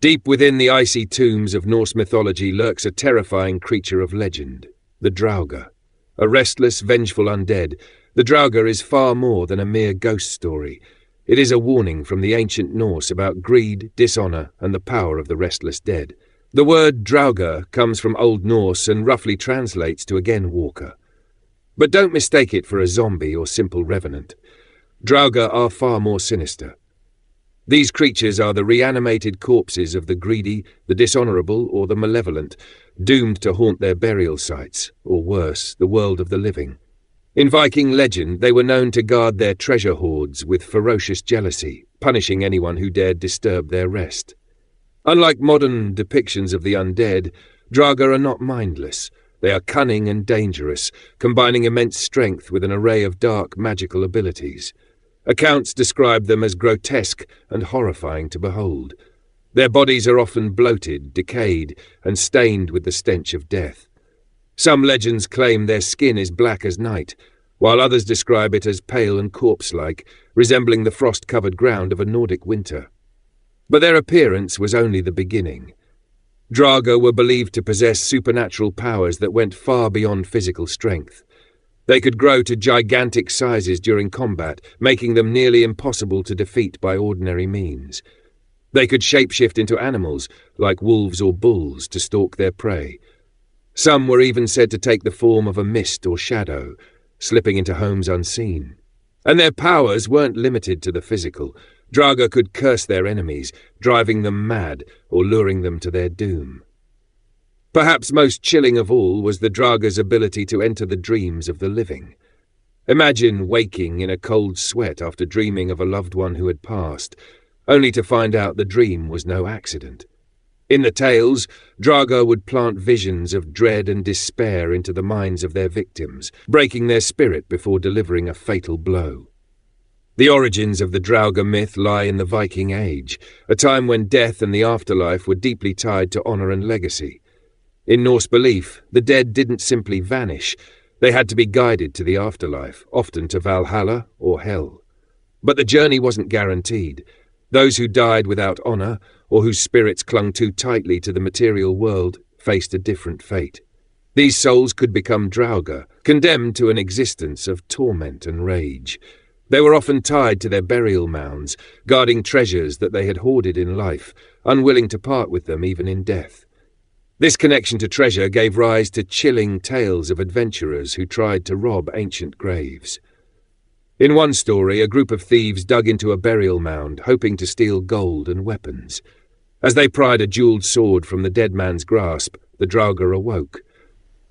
Deep within the icy tombs of Norse mythology lurks a terrifying creature of legend, the Draugr. A restless, vengeful undead, the Draugr is far more than a mere ghost story. It is a warning from the ancient Norse about greed, dishonor, and the power of the restless dead. The word Draugr comes from Old Norse and roughly translates to again walker. But don't mistake it for a zombie or simple revenant. Draugr are far more sinister. These creatures are the reanimated corpses of the greedy, the dishonorable, or the malevolent, doomed to haunt their burial sites, or worse, the world of the living. In Viking legend, they were known to guard their treasure hoards with ferocious jealousy, punishing anyone who dared disturb their rest. Unlike modern depictions of the undead, Draugr are not mindless. They are cunning and dangerous, combining immense strength with an array of dark magical abilities. Accounts describe them as grotesque and horrifying to behold. Their bodies are often bloated, decayed, and stained with the stench of death. Some legends claim their skin is black as night, while others describe it as pale and corpse-like, resembling the frost-covered ground of a Nordic winter. But their appearance was only the beginning. Draugr were believed to possess supernatural powers that went far beyond physical strength. They could grow to gigantic sizes during combat, making them nearly impossible to defeat by ordinary means. They could shapeshift into animals, like wolves or bulls, to stalk their prey. Some were even said to take the form of a mist or shadow, slipping into homes unseen. And their powers weren't limited to the physical. Draugr could curse their enemies, driving them mad or luring them to their doom. Perhaps most chilling of all was the Draugr's ability to enter the dreams of the living. Imagine waking in a cold sweat after dreaming of a loved one who had passed, only to find out the dream was no accident. In the tales, Draugr would plant visions of dread and despair into the minds of their victims, breaking their spirit before delivering a fatal blow. The origins of the Draugr myth lie in the Viking Age, a time when death and the afterlife were deeply tied to honor and legacy. In Norse belief, the dead didn't simply vanish. They had to be guided to the afterlife, often to Valhalla or Hell. But the journey wasn't guaranteed. Those who died without honor, or whose spirits clung too tightly to the material world, faced a different fate. These souls could become Draugr, condemned to an existence of torment and rage. They were often tied to their burial mounds, guarding treasures that they had hoarded in life, unwilling to part with them even in death. This connection to treasure gave rise to chilling tales of adventurers who tried to rob ancient graves. In one story, a group of thieves dug into a burial mound, hoping to steal gold and weapons. As they pried a jeweled sword from the dead man's grasp, the Draugr awoke.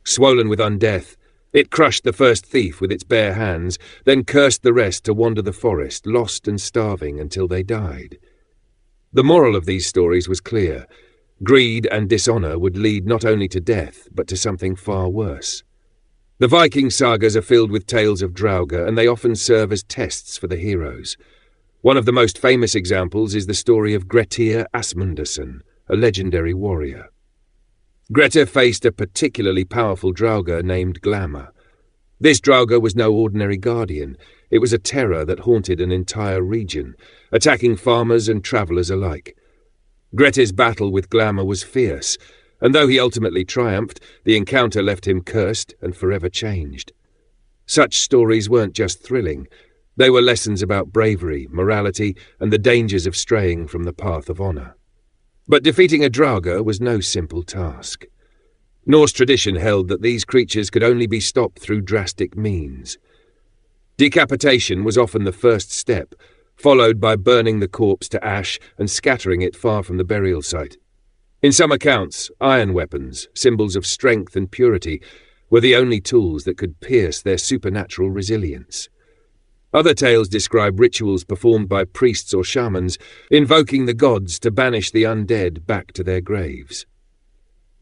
Swollen with undeath, it crushed the first thief with its bare hands, then cursed the rest to wander the forest, lost and starving until they died. The moral of these stories was clear. Greed and dishonor would lead not only to death, but to something far worse. The Viking sagas are filled with tales of Draugr, and they often serve as tests for the heroes. One of the most famous examples is the story of Grettir Asmundarson, a legendary warrior. Grettir faced a particularly powerful Draugr named Glamour. This Draugr was no ordinary guardian. It was a terror that haunted an entire region, attacking farmers and travellers alike. Grettir's battle with Glamour was fierce, and though he ultimately triumphed, the encounter left him cursed and forever changed. Such stories weren't just thrilling. They were lessons about bravery, morality, and the dangers of straying from the path of honor. But defeating a Draugr was no simple task. Norse tradition held that these creatures could only be stopped through drastic means. Decapitation was often the first step, followed by burning the corpse to ash and scattering it far from the burial site. In some accounts, iron weapons, symbols of strength and purity, were the only tools that could pierce their supernatural resilience. Other tales describe rituals performed by priests or shamans, invoking the gods to banish the undead back to their graves.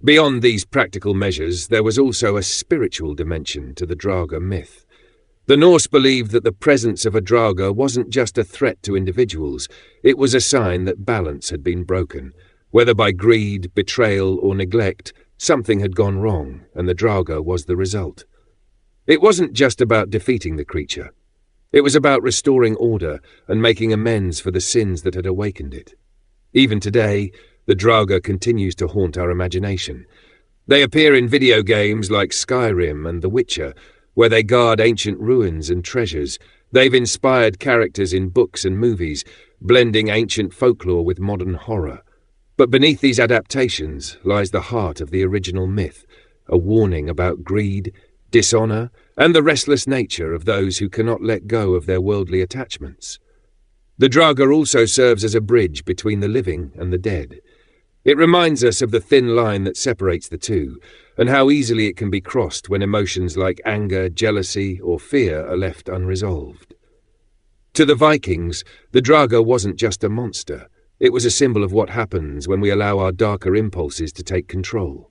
Beyond these practical measures, there was also a spiritual dimension to the Draugr myth. The Norse believed that the presence of a Draugr wasn't just a threat to individuals, it was a sign that balance had been broken. Whether by greed, betrayal, or neglect, something had gone wrong, and the Draugr was the result. It wasn't just about defeating the creature. It was about restoring order and making amends for the sins that had awakened it. Even today, the Draugr continues to haunt our imagination. They appear in video games like Skyrim and The Witcher, where they guard ancient ruins and treasures. They've inspired characters in books and movies, blending ancient folklore with modern horror. But beneath these adaptations lies the heart of the original myth, a warning about greed, dishonor, and the restless nature of those who cannot let go of their worldly attachments. The Draugr also serves as a bridge between the living and the dead. It reminds us of the thin line that separates the two, and how easily it can be crossed when emotions like anger, jealousy, or fear are left unresolved. To the Vikings, the Draugr wasn't just a monster. It was a symbol of what happens when we allow our darker impulses to take control.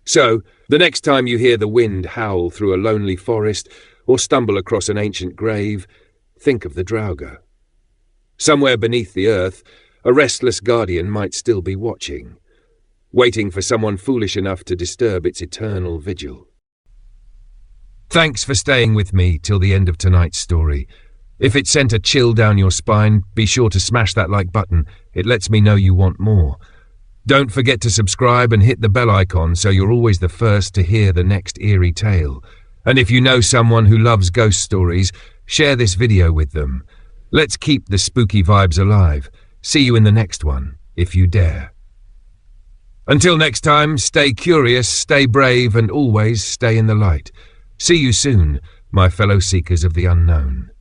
So, the next time you hear the wind howl through a lonely forest or stumble across an ancient grave, think of the Draugr. Somewhere beneath the earth, a restless guardian might still be watching, waiting for someone foolish enough to disturb its eternal vigil. Thanks for staying with me till the end of tonight's story. If it sent a chill down your spine, be sure to smash that like button. It lets me know you want more. Don't forget to subscribe and hit the bell icon so you're always the first to hear the next eerie tale. And if you know someone who loves ghost stories, share this video with them. Let's keep the spooky vibes alive. See you in the next one, if you dare. Until next time, stay curious, stay brave, and always stay in the light. See you soon, my fellow seekers of the unknown.